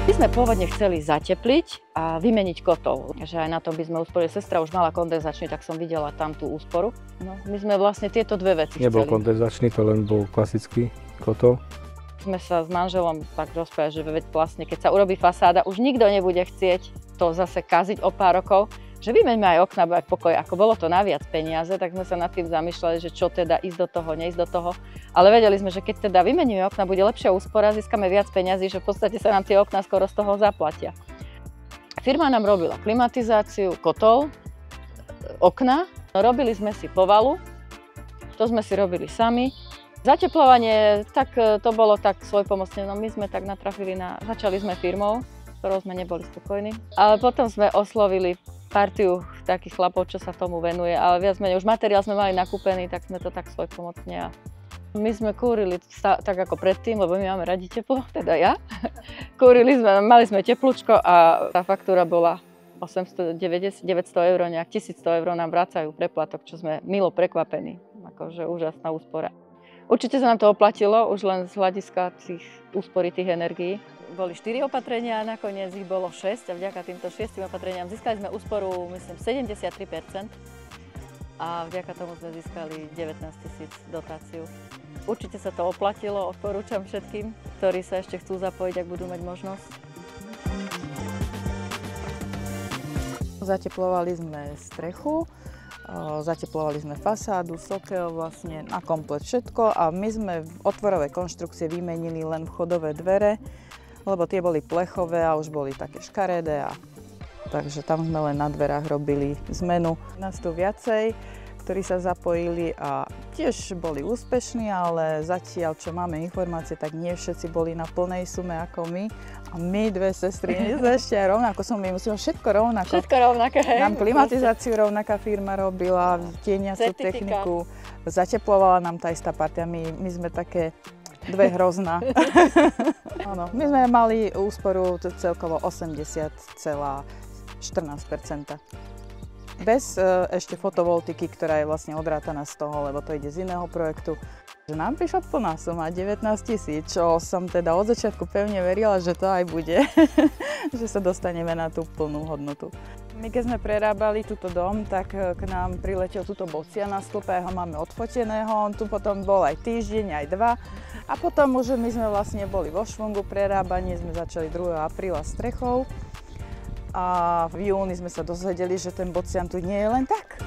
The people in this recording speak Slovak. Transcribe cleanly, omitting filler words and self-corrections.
My sme pôvodne chceli zatepliť a vymeniť kotol, že aj na to by sme usporili. Sestra už mala kondenzačný, tak som videla tam tú úsporu. No, my sme vlastne tieto dve veci Nebol chceli. kondenzačný, to len bol klasický kotol. Sme sa s manželom tak rozprávali, že veď vlastne keď sa urobí fasáda, už nikto nebude chcieť to zase kaziť o pár rokov, že vymeňme aj okna, aj pokoj. Ako bolo to naviac peniaze, tak sme sa nad tým zamýšľali, že čo teda ísť do toho, neísť do toho. Ale vedeli sme, že keď teda vymeníme okna, bude lepšia úspora, získame viac peňazí, že v podstate sa nám tie okná skoro z toho zaplatia. Firma nám robila klimatizáciu, kotol, okna, robili sme si povalu, to sme si robili sami. Zateplovanie, tak to bolo tak svojpomocne, no my sme tak natrafili začali sme firmou, s ktorou sme neboli spokojní, ale potom sme oslovili partiu takých chlapov, čo sa tomu venuje, ale viac menej už materiál sme mali nakúpený, tak sme to tak svojpomocne. My sme kúrili tak ako predtým, lebo my máme radi teplo, teda ja. Kúrili sme, mali sme teplúčko a tá faktúra bola 890, 900 eur, nejak 1100 eur nám vracajú preplatok, čo sme milo prekvapení. Akože úžasná úspora. Určite sa nám to oplatilo, už len z hľadiska tých úspory tých energií. Boli 4 opatrenia a nakoniec ich bolo 6 a vďaka týmto 6 opatreniam získali sme úsporu, myslím, 73% a vďaka tomu sme získali 19 000 dotáciu. Určite sa to oplatilo, odporúčam všetkým, ktorí sa ešte chcú zapojiť, ak budú mať možnosť. Zateplovali sme strechu, zateplovali sme fasádu, sokel, vlastne na komplet všetko a my sme v otvorové konštrukcie vymenili len vchodové dvere, lebo tie boli plechové a už boli také škaredé, takže tam sme len na dverách robili zmenu. Nás tu viacej, ktorí sa zapojili a tiež boli úspešní, ale zatiaľ, čo máme informácie, tak nie všetci boli na plnej sume ako my. A my dve sestry, ešte rovnako my musíme všetko rovnako. Všetko rovnaké, hej. Nám klimatizáciu rovnaká firma robila, tieniacu techniku, zateplovala nám tá istá partia, my sme také dve hrozná. Áno, my sme mali úsporu celkovo 80,14%. Bez ešte fotovoltiky, ktorá je vlastne odrátaná z toho, lebo to ide z iného projektu. Nám prišla plná suma 19 000, čo som teda od začiatku pevne verila, že to aj bude, že sa dostaneme na tú plnú hodnotu. My keď sme prerábali túto dom, tak k nám priletel túto bocian na stĺpe, ho máme odfoteného, on tu potom bol aj týždeň, aj 2. A potom už my sme vlastne boli vo švungu prerábanie, sme začali 2. apríla strechou. A v júni sme sa dozvedeli, že ten bocian tu nie je len tak.